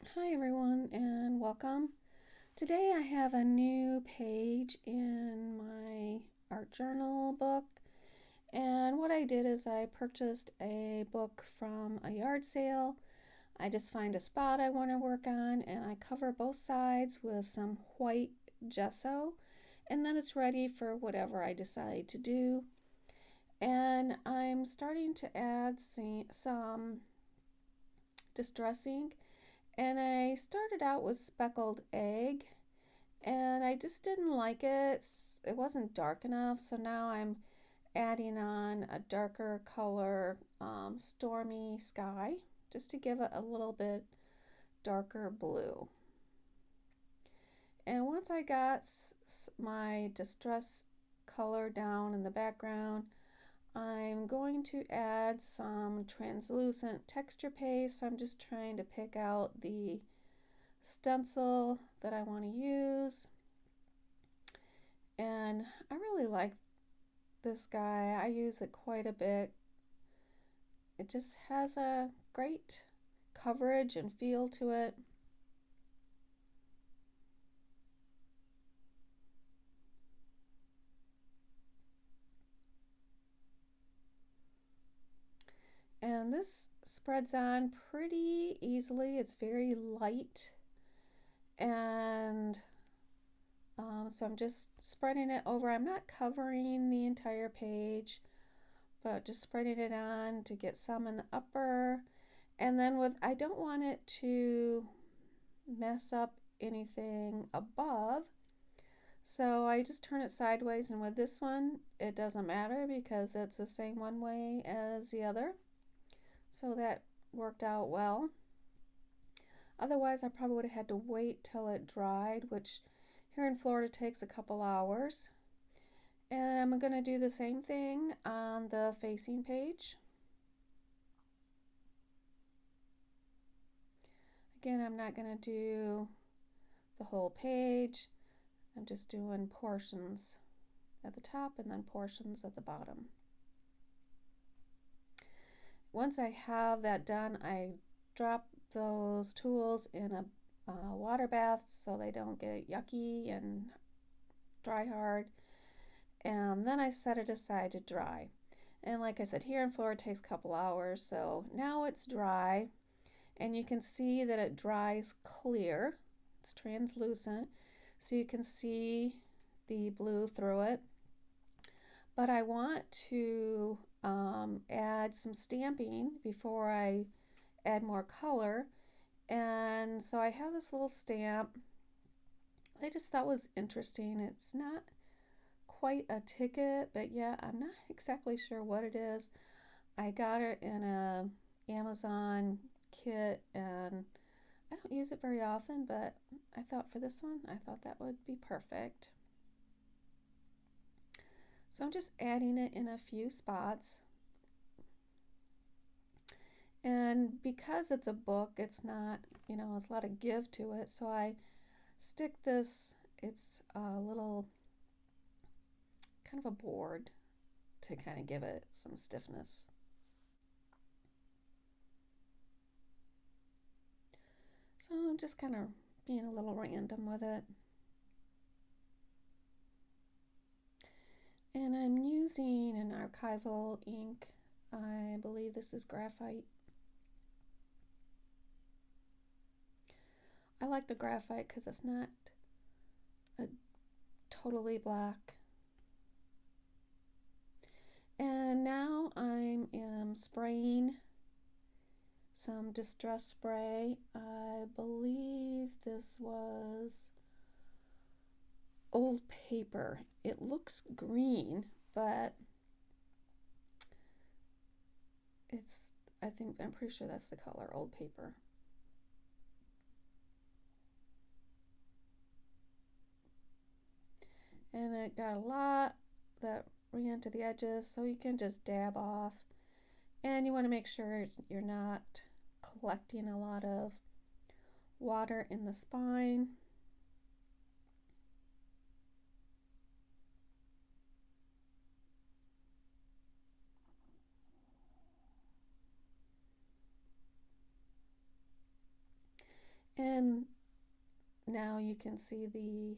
Hi everyone and welcome. Today I have a new page in my art journal book, and what I did is I purchased a book from a yard sale. I just find a spot I want to work on and I cover both sides with some white gesso, and then it's ready for whatever I decide to do. And I'm starting to add some distress ink. And I started out with speckled egg and I just didn't like it. It wasn't dark enough, so now I'm adding on a darker color, stormy sky, just to give it a little bit darker blue. And once I got my distress color down in the background, I'm going to add some translucent texture paste. So I'm just trying to pick out the stencil that I want to use. And I really like this guy. I use it quite a bit. It just has a great coverage and feel to it. And this spreads on pretty easily. It's very light. And so I'm just spreading it over. I'm not covering the entire page, but just spreading it on to get some in the upper. And then I don't want it to mess up anything above. So I just turn it sideways, and with this one, it doesn't matter because it's the same one way as the other. So that worked out well. Otherwise, I probably would have had to wait till it dried, which here in Florida takes a couple hours. And I'm going to do the same thing on the facing page. Again, I'm not going to do the whole page. I'm just doing portions at the top and then portions at the bottom. Once I have that done, I drop those tools in a water bath so they don't get yucky and dry hard, and then I set it aside to dry. And like I said, here in Florida it takes a couple hours, so now it's dry, and you can see that it dries clear. It's translucent, so you can see the blue through it. But I want to add some stamping before I add more color, and so I have this little stamp I just thought was interesting. It's not quite a ticket, but yeah, I'm not exactly sure what it is. I got it in a Amazon kit and I don't use it very often, but I thought for this one, I thought that would be perfect. So I'm just adding it in a few spots. And because it's a book, it's not, there's a lot of give to it. So I stick this, it's a little kind of a board to kind of give it some stiffness. So I'm just kind of being a little random with it. And I'm using an Archival Ink. I believe this is graphite. I like the graphite because it's not a totally black. And now I am spraying some distress spray. I believe this was old paper. It looks green, but I'm pretty sure that's the color, old paper. And it got a lot that ran to the edges, so you can just dab off. And you want to make sure you're not collecting a lot of water in the spine. And now you can see the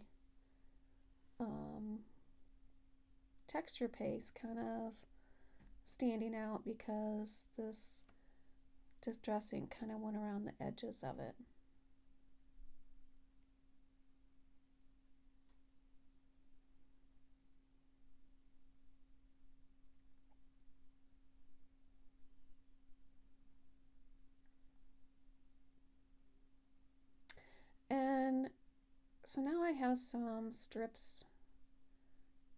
texture paste kind of standing out because this distressing kind of went around the edges of it. And so now I have some strips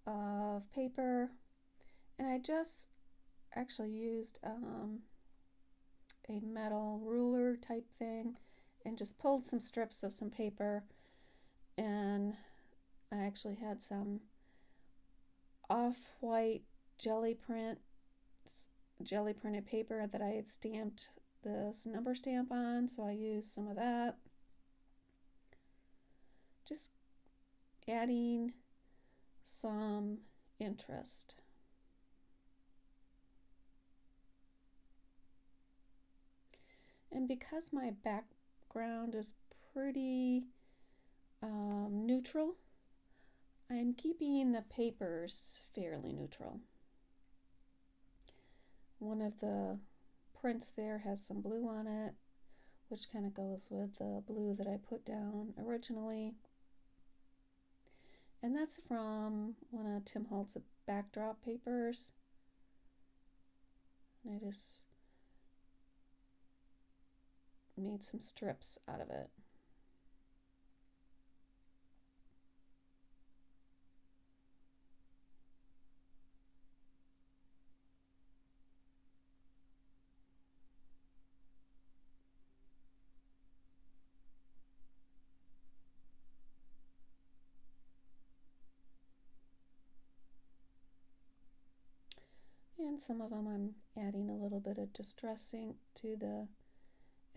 of paper, and I just actually used a metal ruler type thing and just pulled some strips of some paper, and I actually had some off-white jelly printed paper that I had stamped this number stamp on, so I used some of that. Just adding some interest. And because my background is pretty neutral, I'm keeping the papers fairly neutral. One of the prints there has some blue on it, which kind of goes with the blue that I put down originally. And that's from one of Tim Holtz backdrop papers. And I just made some strips out of it. And some of them I'm adding a little bit of distress ink to the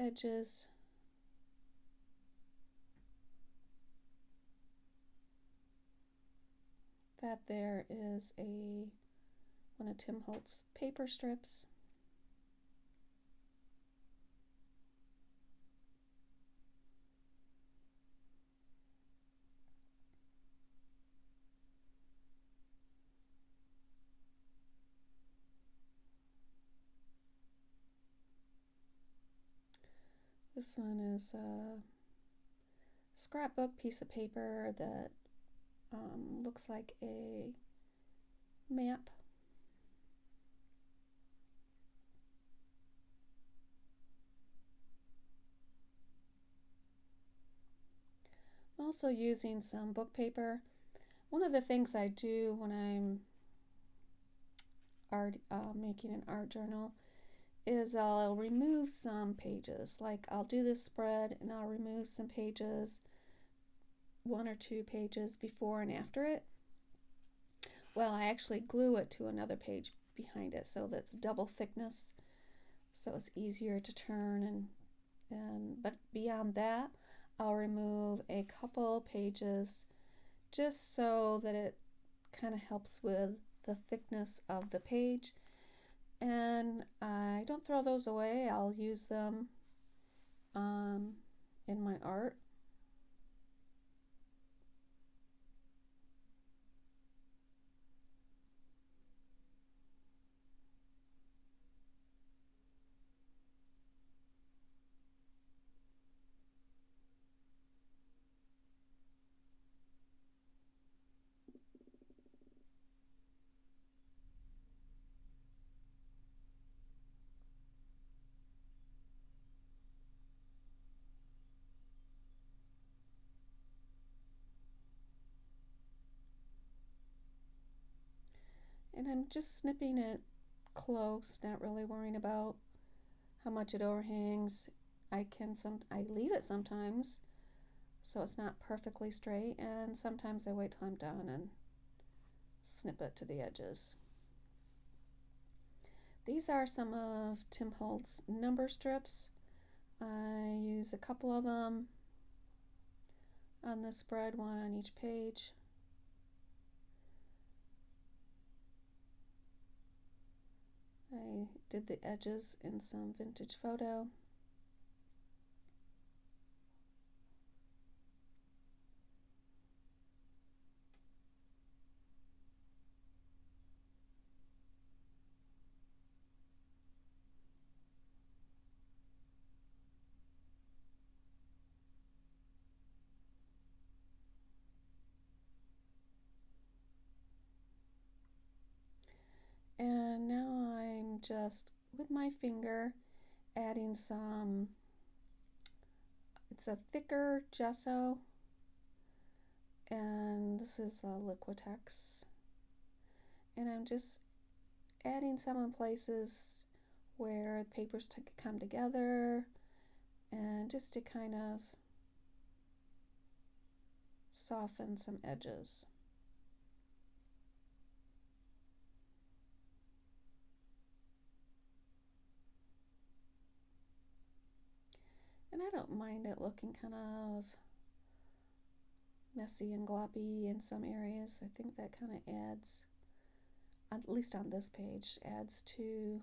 edges. That there is one of Tim Holtz paper strips. This one is a scrapbook piece of paper that looks like a map. I'm also using some book paper. One of the things I do when I'm making an art journal is I'll remove some pages. Like I'll do this spread and I'll remove some pages, 1 or 2 pages before and after it. Well, I actually glue it to another page behind it, so that's double thickness, so it's easier to turn. But beyond that, I'll remove a couple pages just so that it kind of helps with the thickness of the page. And I don't throw those away. I'll use them in my art. And I'm just snipping it close, not really worrying about how much it overhangs. I leave it sometimes so it's not perfectly straight, and sometimes I wait till I'm done and snip it to the edges. These are some of Tim Holtz number strips. I use a couple of them on the spread, one on each page. I did the edges in some vintage photo. just, with my finger, adding some, it's a thicker gesso, and this is a Liquitex. And I'm just adding some in places where papers come together, and just to kind of soften some edges. And I don't mind it looking kind of messy and gloppy in some areas. I think that kind of adds, at least on this page, adds to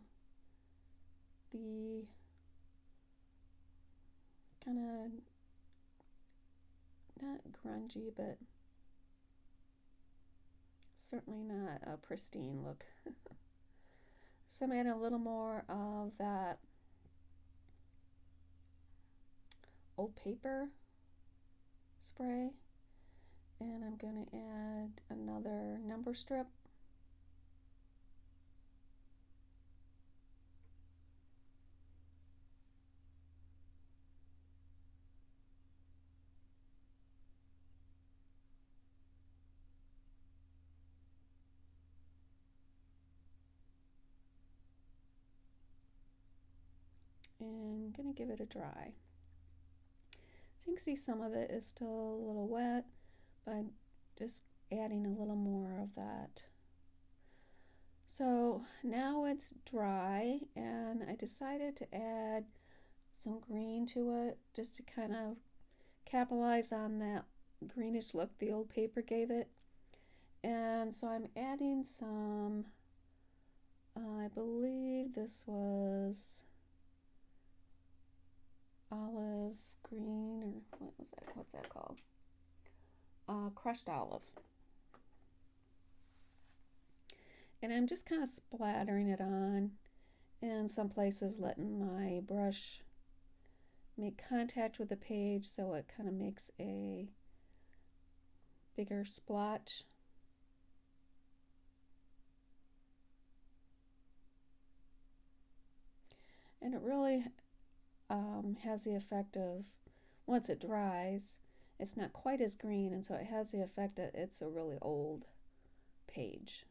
the kind of, not grungy, but certainly not a pristine look. So I'm adding a little more of that old paper spray, and I'm going to add another number strip. And I'm going to give it a dry. So you can see some of it is still a little wet, but I'm just adding a little more of that. So now it's dry, and I decided to add some green to it just to kind of capitalize on that greenish look the old paper gave it. And so I'm adding some, I believe this was olive green, or what was that? What's that called? Crushed olive. And I'm just kind of splattering it on, and some places letting my brush make contact with the page so it kind of makes a bigger splotch. And it really has the effect of, once it dries, it's not quite as green, and so it has the effect that it's a really old page.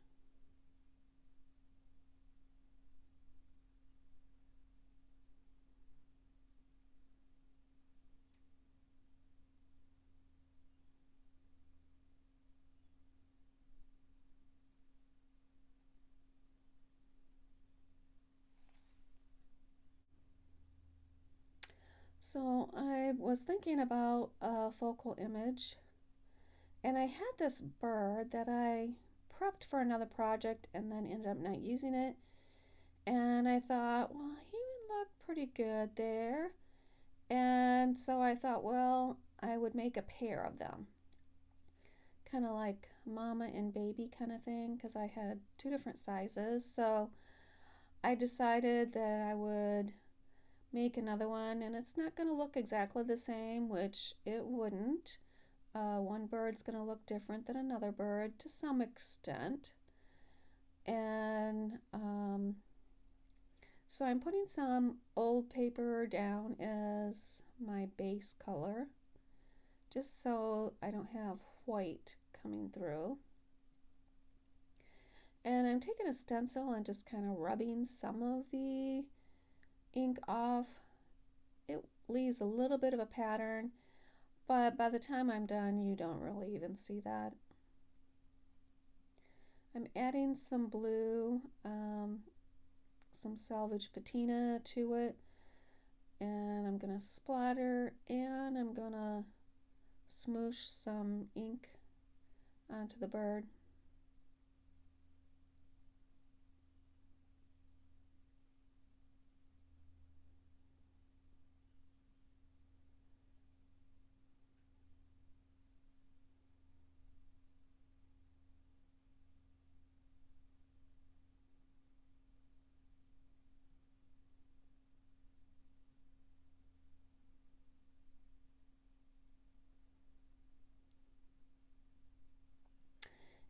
So I was thinking about a focal image, and I had this bird that I prepped for another project and then ended up not using it. And I thought, well, he would look pretty good there. And so I thought, well, I would make a pair of them. Kind of like mama and baby kind of thing, because I had two different sizes. So I decided that I would make another one, and it's not going to look exactly the same, which it wouldn't. One bird's going to look different than another bird to some extent. And so I'm putting some old paper down as my base color, just so I don't have white coming through. And I'm taking a stencil and just kind of rubbing some of the ink off. It leaves a little bit of a pattern, but by the time I'm done, you don't really even see that. I'm adding some blue, some salvage patina to it, and I'm going to splatter, and I'm going to smoosh some ink onto the bird.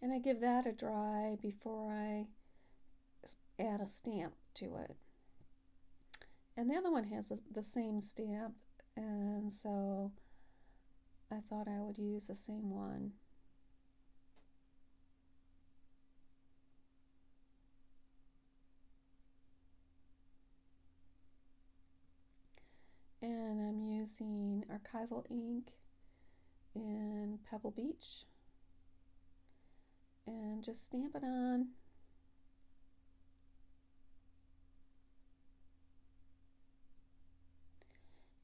And I give that a dry before I add a stamp to it. And the other one has the same stamp, and so I thought I would use the same one. And I'm using Archival Ink in Pebble Beach, and just stamp it on.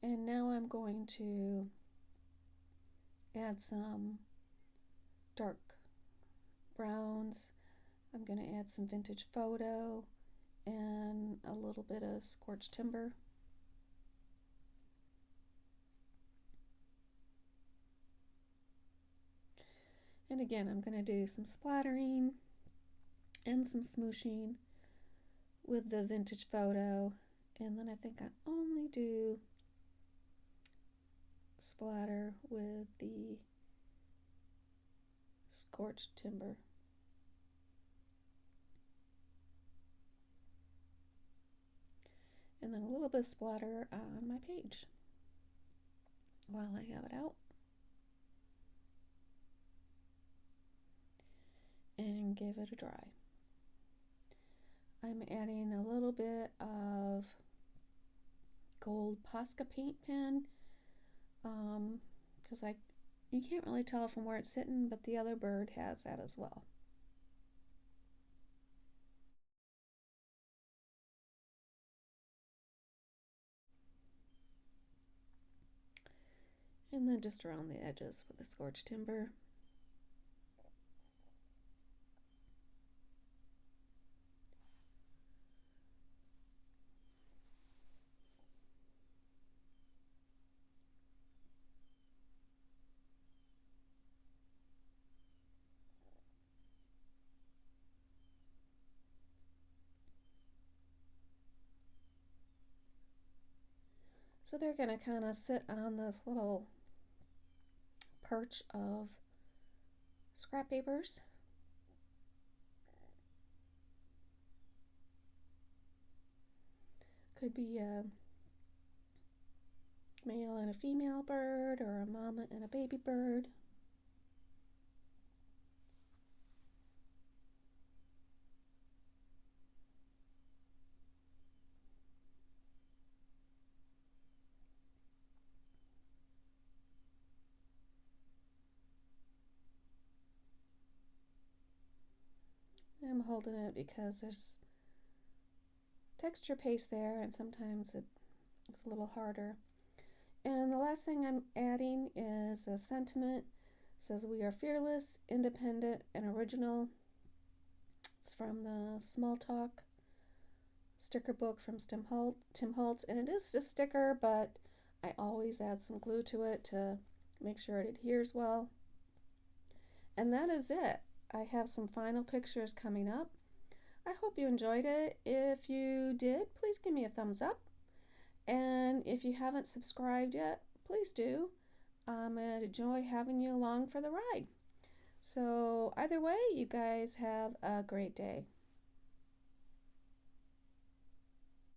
And now I'm going to add some dark browns. I'm going to add some vintage photo and a little bit of scorched timber. And again, I'm going to do some splattering and some smooshing with the vintage photo. And then I think I only do splatter with the scorched timber. And then a little bit of splatter on my page while I have it out. And give it a dry. I'm adding a little bit of gold Posca Paint Pen because you can't really tell from where it's sitting, but the other bird has that as well. And then just around the edges with the scorched timber. So they're going to kind of sit on this little perch of scrap papers. Could be a male and a female bird, or a mama and a baby bird. I'm holding it because there's texture paste there, and sometimes it's a little harder. And the last thing I'm adding is a sentiment. It says, "We are fearless, independent, and original." It's from the Small Talk sticker book from Tim Holtz, and it is a sticker, but I always add some glue to it to make sure it adheres well. And that is it. I have some final pictures coming up. I hope you enjoyed it. If you did, please give me a thumbs up. And if you haven't subscribed yet, please do. I'm going to enjoy having you along for the ride. So either way, you guys have a great day.